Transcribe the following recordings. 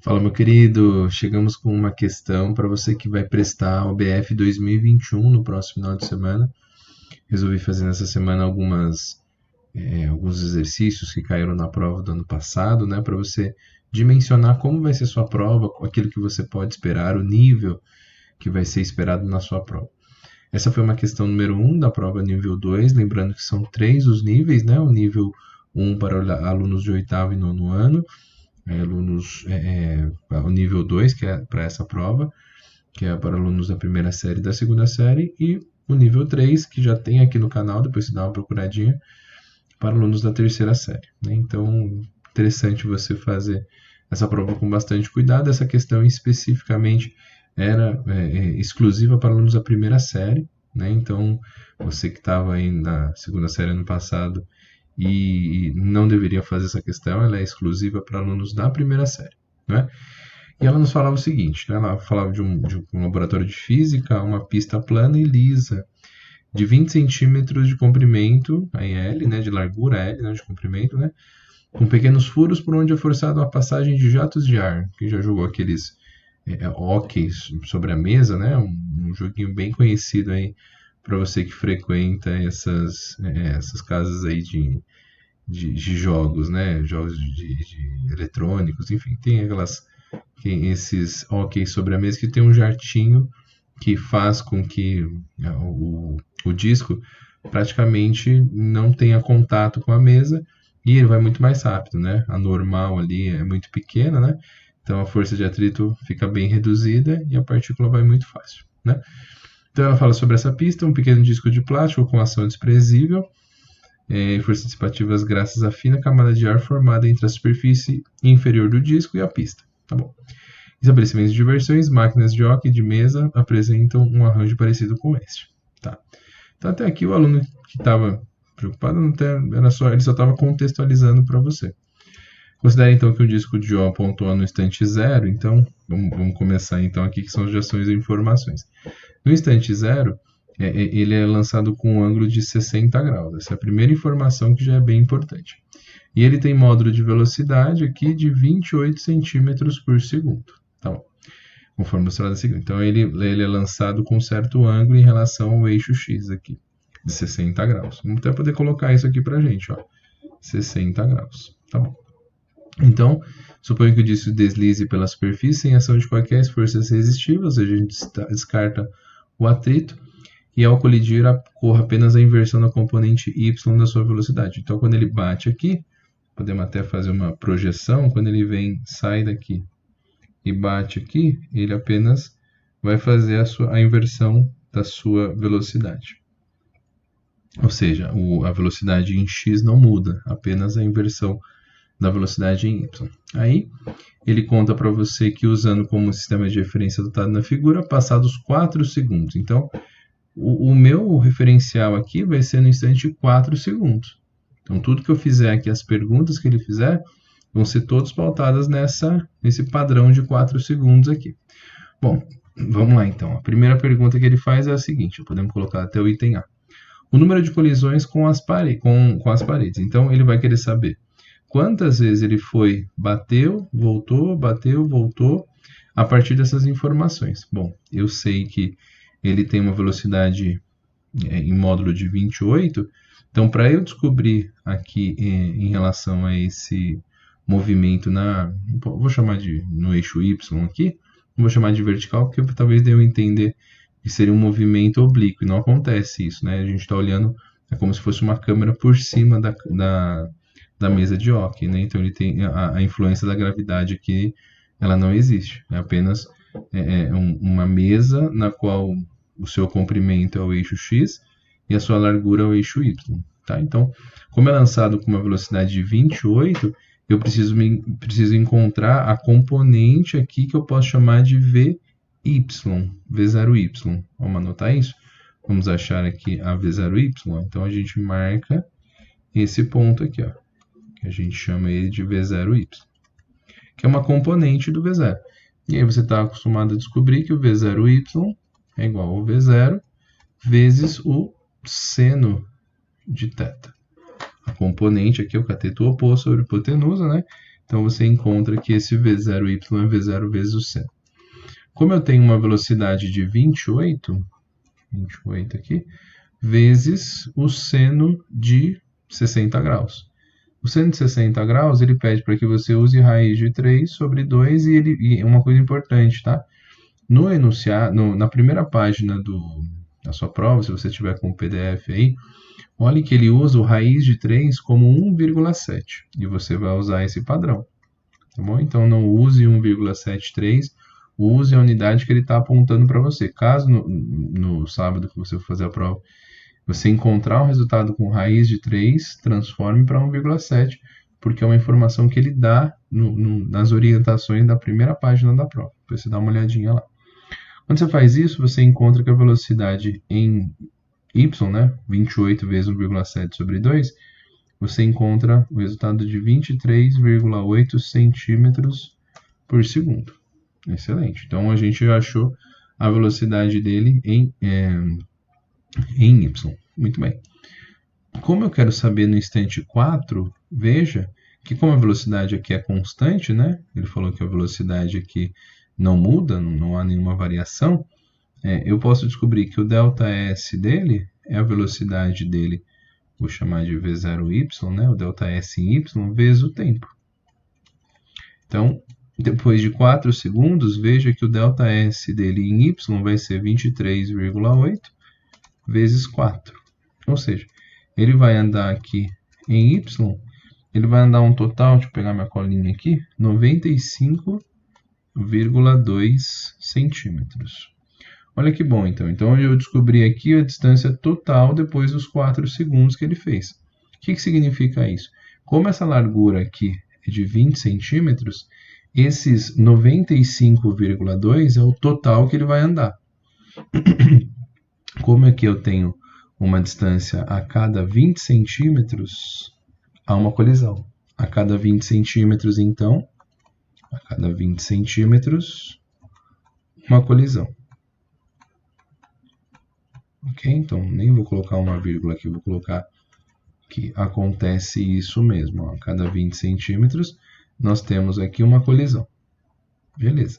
Fala, meu querido. Chegamos com uma questão para você que vai prestar o BF 2021 no próximo final de semana. Resolvi fazer nessa semana alguns exercícios que caíram na prova do ano passado, né, para você dimensionar como vai ser sua prova, aquilo que você pode esperar, o nível que vai ser esperado na sua prova. Essa foi uma questão número 1 da prova nível 2, lembrando que são 3 os níveis, né? O nível 1 para alunos de oitavo e nono ano, o nível 2, que é para essa prova, que é para alunos da primeira série e da segunda série, e o nível 3, que já tem aqui no canal, depois você dá uma procuradinha, para alunos da terceira série, né? Então, interessante você fazer essa prova com bastante cuidado. Essa questão especificamente era exclusiva para alunos da primeira série, né? Então, você que estava aí na segunda série ano passado e não deveria fazer essa questão, ela é exclusiva para alunos da primeira série, né? E ela nos falava o seguinte, né? Ela falava de um laboratório de física, uma pista plana e lisa, de 20 centímetros de comprimento, aí L, né, de largura L, né, de comprimento, né, com pequenos furos por onde é forçada a passagem de jatos de ar. Quem já jogou aqueles hóquei sobre a mesa, né, um joguinho bem conhecido aí para você que frequenta essas casas aí de jogos, né, jogos de eletrônicos, enfim, tem esses hóquei sobre a mesa que tem um jatinho que faz com que o disco praticamente não tenha contato com a mesa e ele vai muito mais rápido, né? A normal ali é muito pequena, né? Então a força de atrito fica bem reduzida e a partícula vai muito fácil, né? Então ela fala sobre essa pista, um pequeno disco de plástico com ação desprezível, forças dissipativas graças à fina camada de ar formada entre a superfície inferior do disco e a pista. Tá bom. Estabelecimentos de diversões, máquinas de hóquei de mesa apresentam um arranjo parecido com este. Tá. Então até aqui o aluno que estava preocupado ele só estava contextualizando para você. Considere então que o disco de O pontua no instante zero, então vamos começar então aqui que são as ações e informações. No instante zero, ele é lançado com um ângulo de 60 graus. Essa é a primeira informação que já é bem importante. E ele tem módulo de velocidade aqui de 28 centímetros por segundo. Tá bom. Conforme mostrado a seguir. Então ele é lançado com um certo ângulo em relação ao eixo X aqui, de 60 graus. Vamos até poder colocar isso aqui pra gente, ó. 60 graus. Tá bom. Então, suponho que o disco deslize pela superfície sem ação de qualquer força resistiva, ou seja, a gente descarta o atrito, e ao colidir ocorre apenas a inversão da componente y da sua velocidade. Então, quando ele bate aqui, podemos até fazer uma projeção, quando ele sai daqui e bate aqui, ele apenas vai fazer a inversão da sua velocidade. Ou seja, a velocidade em x não muda, apenas a inversão da velocidade em y. Aí, ele conta para você que usando como sistema de referência adotado na figura, passados 4 segundos. Então, o meu referencial aqui vai ser no instante 4 segundos. Então, tudo que eu fizer aqui, as perguntas que ele fizer, vão ser todas pautadas nesse padrão de 4 segundos aqui. Bom, vamos lá então. A primeira pergunta que ele faz é a seguinte, podemos colocar até o item A. O número de colisões com as paredes. Então, ele vai querer saber quantas vezes ele bateu, voltou, a partir dessas informações. Bom, eu sei que ele tem uma velocidade em módulo de 28, então para eu descobrir aqui em relação a esse movimento vou chamar no eixo Y aqui, não vou chamar de vertical, porque talvez dê eu entender que seria um movimento oblíquo, e não acontece isso, né? A gente está olhando, é como se fosse uma câmera por cima da mesa de hóquei, né? Então ele tem a influência da gravidade aqui, ela não existe, é apenas uma mesa na qual o seu comprimento é o eixo X e a sua largura é o eixo Y, tá? Então, como é lançado com uma velocidade de 28, eu preciso encontrar a componente aqui que eu posso chamar de V0Y. Vamos anotar isso? Vamos achar aqui a V0Y. Então, a gente marca esse ponto aqui, ó, que a gente chama ele de V0Y, que é uma componente do V0. E aí você está acostumado a descobrir que o V0Y é igual ao V0 vezes o seno de θ. A componente aqui é o cateto oposto sobre hipotenusa, né? Então você encontra que esse V0y é V0 vezes o seno. Como eu tenho uma velocidade de 28 aqui, vezes o seno de 60 graus. O seno de 60 graus, ele pede para que você use raiz de 3 sobre 2 e uma coisa importante, tá? No enunciado, na primeira página da sua prova, se você tiver com o PDF aí, olhe que ele usa o raiz de 3 como 1,7 e você vai usar esse padrão, tá bom? Então não use 1,73, use a unidade que ele está apontando para você. Caso no sábado que você for fazer a prova, você encontrar um resultado com raiz de 3, transforme para 1,7, porque é uma informação que ele dá nas orientações da primeira página da prova. Depois você dá uma olhadinha lá. Quando você faz isso, você encontra que a velocidade em y, né, 28 vezes 1,7 sobre 2, você encontra o resultado de 23,8 centímetros por segundo. Excelente. Então, a gente já achou a velocidade dele em y. Muito bem. Como eu quero saber no instante 4, veja que como a velocidade aqui é constante, né? Ele falou que a velocidade aqui não muda, não há nenhuma variação. Eu posso descobrir que o ΔS dele é a velocidade dele, vou chamar de V0y, né? O ΔS em y vezes o tempo. Então, depois de 4 segundos, veja que o ΔS dele em y vai ser 23,8 vezes 4. Ou seja, ele vai andar aqui em y, ele vai andar um total, deixa eu pegar minha colinha aqui, 95,2 centímetros. Olha que bom, então. Então, eu descobri aqui a distância total depois dos 4 segundos que ele fez. O que significa isso? Como essa largura aqui é de 20 centímetros, esses 95,2 é o total que ele vai andar. Como aqui eu tenho uma distância a cada 20 centímetros, há uma colisão. A cada 20 centímetros, então, a cada 20 centímetros, uma colisão. Ok? Então, nem vou colocar uma vírgula aqui, vou colocar que acontece isso mesmo. Ó. A cada 20 centímetros, nós temos aqui uma colisão. Beleza.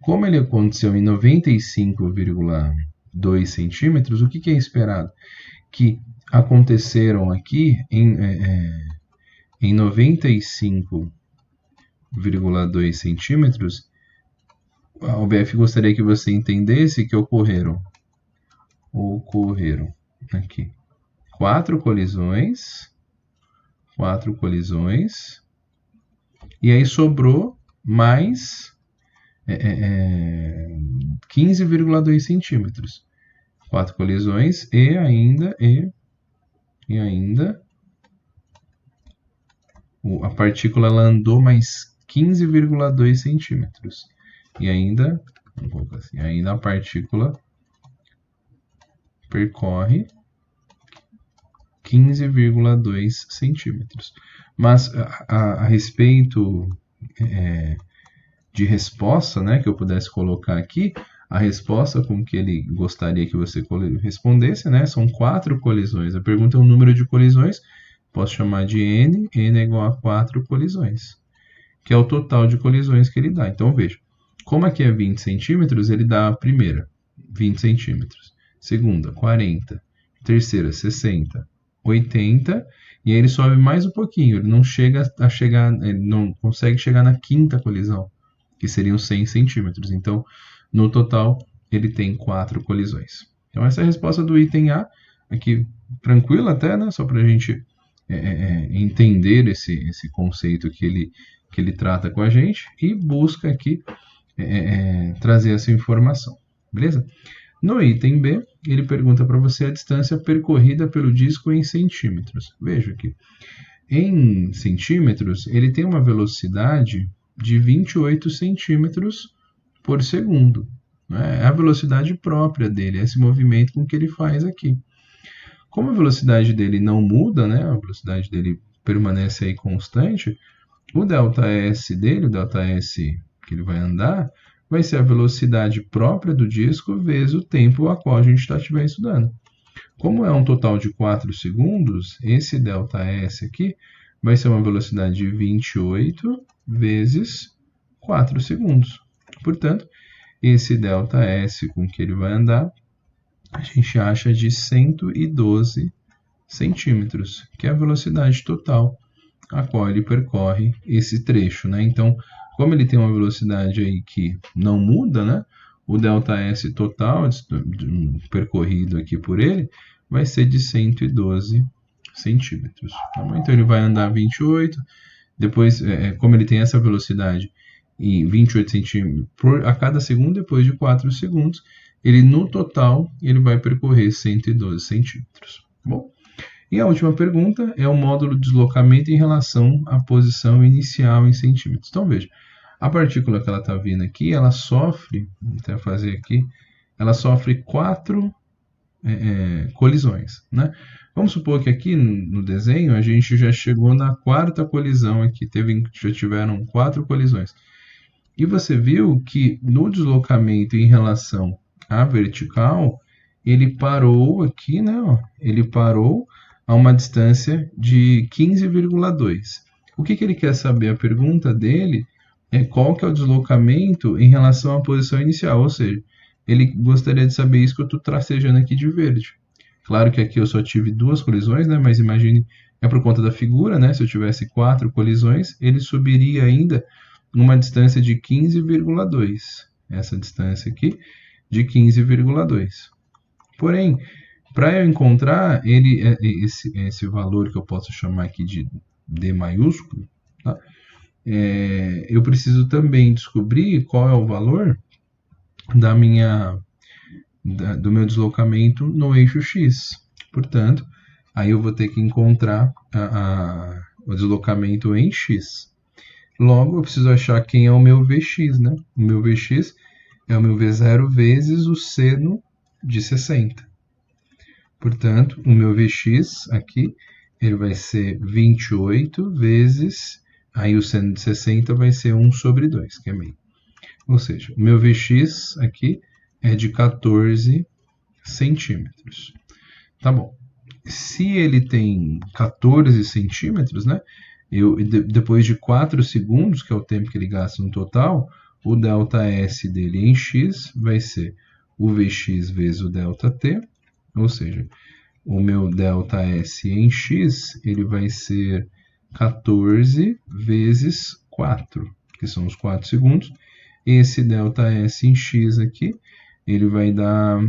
Como ele aconteceu em 95,2 centímetros, o que é esperado? Que aconteceram aqui em 95,2 centímetros, a OBF gostaria que você entendesse que ocorreram aqui 4 colisões, e aí sobrou mais 15,2 centímetros. 4 colisões e ainda a partícula ela andou mais 15,2 centímetros. E ainda, vamos colocar assim, ainda a partícula percorre 15,2 centímetros. Mas a respeito de resposta, né, que eu pudesse colocar aqui, a resposta com que ele gostaria que você respondesse, né, são 4 colisões. A pergunta é o número de colisões, posso chamar de n é igual a 4 colisões, que é o total de colisões que ele dá. Então, veja, como aqui é 20 centímetros, ele dá a primeira, 20 centímetros, segunda, 40, terceira, 60, 80, e aí ele sobe mais um pouquinho, ele não ele não consegue chegar na quinta colisão, que seriam 100 centímetros. Então, no total, ele tem 4 colisões. Então, essa é a resposta do item A, aqui tranquila até, né? Só para a gente entender esse conceito que ele trata com a gente e busca aqui trazer essa informação, beleza? No item B, ele pergunta para você a distância percorrida pelo disco em centímetros. Veja aqui. Em centímetros, ele tem uma velocidade de 28 centímetros por segundo. É a velocidade própria dele, esse movimento com que ele faz aqui. Como a velocidade dele não muda, né, a velocidade dele permanece aí constante, o ΔS dele, o ΔS que ele vai andar, vai ser a velocidade própria do disco vezes o tempo a qual a gente estiver estudando. Como é um total de 4 segundos, esse ΔS aqui vai ser uma velocidade de 28 vezes 4 segundos. Portanto, esse ΔS com que ele vai andar, a gente acha de 112 centímetros, que é a velocidade total a qual ele percorre esse trecho, né? Então, como ele tem uma velocidade aí que não muda, né? O ΔS total percorrido aqui por ele vai ser de 112 centímetros. Tá bom? Então, ele vai andar 28, depois, como ele tem essa velocidade e 28 centímetros a cada segundo, depois de 4 segundos, ele no total ele vai percorrer 112 centímetros. Tá bom? E a última pergunta é o módulo de deslocamento em relação à posição inicial em centímetros. Então, veja, a partícula que ela está vindo aqui, ela sofre, vou até fazer aqui, ela sofre 4 colisões, né? Vamos supor que aqui no desenho a gente já chegou na 4ª colisão aqui, já tiveram 4 colisões. E você viu que no deslocamento em relação à vertical, ele parou aqui, né? Ó, ele parou a uma distância de 15,2. O que ele quer saber? A pergunta dele é qual que é o deslocamento em relação à posição inicial, ou seja, ele gostaria de saber isso que eu estou tracejando aqui de verde. Claro que aqui eu só tive 2 colisões, né? Mas imagine, é por conta da figura, né? Se eu tivesse 4 colisões, ele subiria ainda numa distância de 15,2. Essa distância aqui de 15,2. Porém, para eu encontrar esse valor que eu posso chamar aqui de D maiúsculo, tá? Eu preciso também descobrir qual é o valor do meu deslocamento no eixo X. Portanto, aí eu vou ter que encontrar o deslocamento em X. Logo, eu preciso achar quem é o meu Vx, né? O meu Vx é o meu V0 vezes o seno de 60. Portanto, o meu Vx aqui, ele vai ser 28 vezes, aí o seno de 60 vai ser 1 sobre 2, que é meio. Ou seja, o meu Vx aqui é de 14 centímetros. Tá bom. Se ele tem 14 centímetros, né? Depois de 4 segundos, que é o tempo que ele gasta no total, o ΔS dele em x vai ser o Vx vezes o ΔT, ou seja, o meu ΔS em x ele vai ser 14 vezes 4, que são os 4 segundos. Esse ΔS em x aqui, ele vai dar,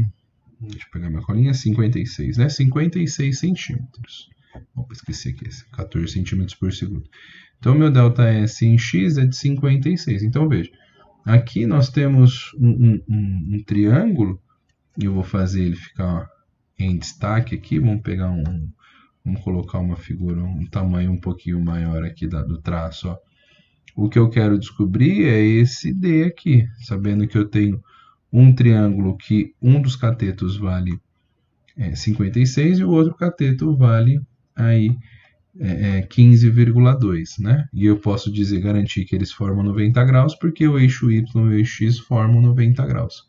deixa eu pegar minha colinha, 56, né? 56 centímetros. Opa, esqueci aqui, 14 centímetros por segundo. Então, meu ΔS em x é de 56. Então, veja, aqui nós temos um triângulo, e eu vou fazer ele ficar em destaque aqui. Vamos colocar uma figura, um tamanho um pouquinho maior aqui do traço. Ó. O que eu quero descobrir é esse D aqui, sabendo que eu tenho um triângulo que um dos catetos vale 56 e o outro cateto vale aí 15,2, né? E eu posso garantir que eles formam 90 graus porque o eixo Y e o eixo X formam 90 graus.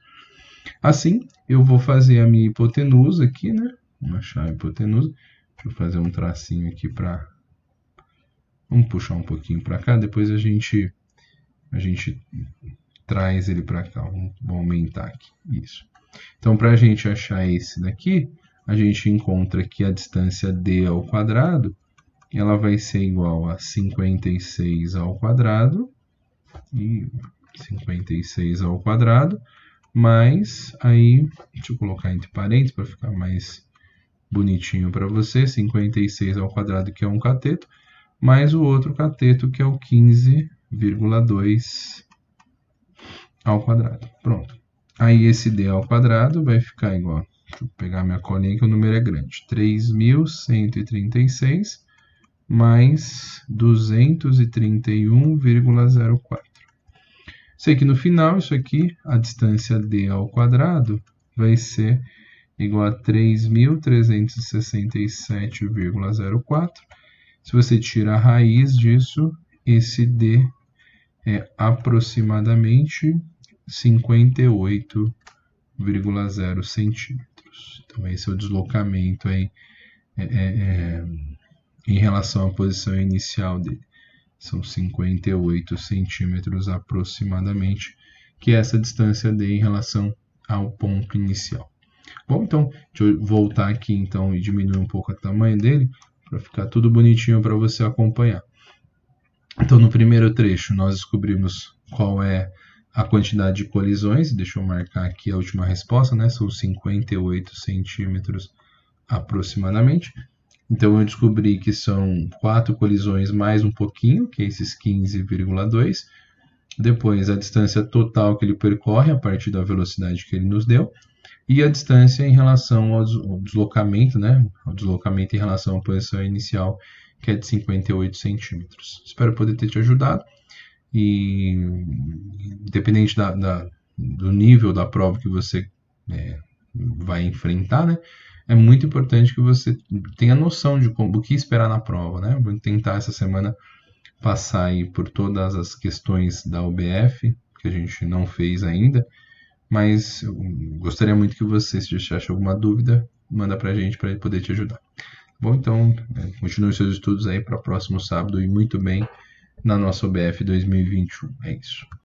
Assim, eu vou fazer a minha hipotenusa aqui, né? Vamos achar a hipotenusa. Deixa eu fazer um tracinho aqui para... Vamos puxar um pouquinho para cá, depois a gente traz ele para cá. Vamos aumentar aqui. Isso. Então, para a gente achar esse daqui, a gente encontra que a distância d ao quadrado, ela vai ser igual a 56 ao quadrado, e 56 ao quadrado, mais, aí, deixa eu colocar entre parênteses para ficar mais bonitinho para você, 56 ao quadrado, que é um cateto, mais o outro cateto, que é o 15,2 ao quadrado. Pronto. Aí esse d ao quadrado vai ficar igual, deixa eu pegar minha colinha que o número é grande, 3.136 mais 231,04. Sei que no final, isso aqui, a distância d ao quadrado vai ser igual a 3.367,04. Se você tira a raiz disso, esse d é aproximadamente 58,0 centímetros. Então, esse é o deslocamento aí, em relação à posição inicial dele. São 58 centímetros aproximadamente, que é essa distância D em relação ao ponto inicial. Bom, então, deixa eu voltar aqui então e diminuir um pouco o tamanho dele, para ficar tudo bonitinho para você acompanhar. Então, no primeiro trecho, nós descobrimos qual é a quantidade de colisões. Deixa eu marcar aqui a última resposta, né? São 58 centímetros aproximadamente. Então, eu descobri que são 4 colisões mais um pouquinho, que é esses 15,2. Depois, a distância total que ele percorre a partir da velocidade que ele nos deu. E a distância em relação ao deslocamento, né? O deslocamento em relação à posição inicial, que é de 58 centímetros. Espero poder ter te ajudado. E independente do nível da prova que você vai enfrentar, né? É muito importante que você tenha noção do que esperar na prova, né? Vou tentar essa semana passar aí por todas as questões da UBF, que a gente não fez ainda, mas eu gostaria muito que você, se você acha alguma dúvida, manda pra gente para poder te ajudar. Bom, então, continue seus estudos aí para o próximo sábado e muito bem na nossa UBF 2021. É isso.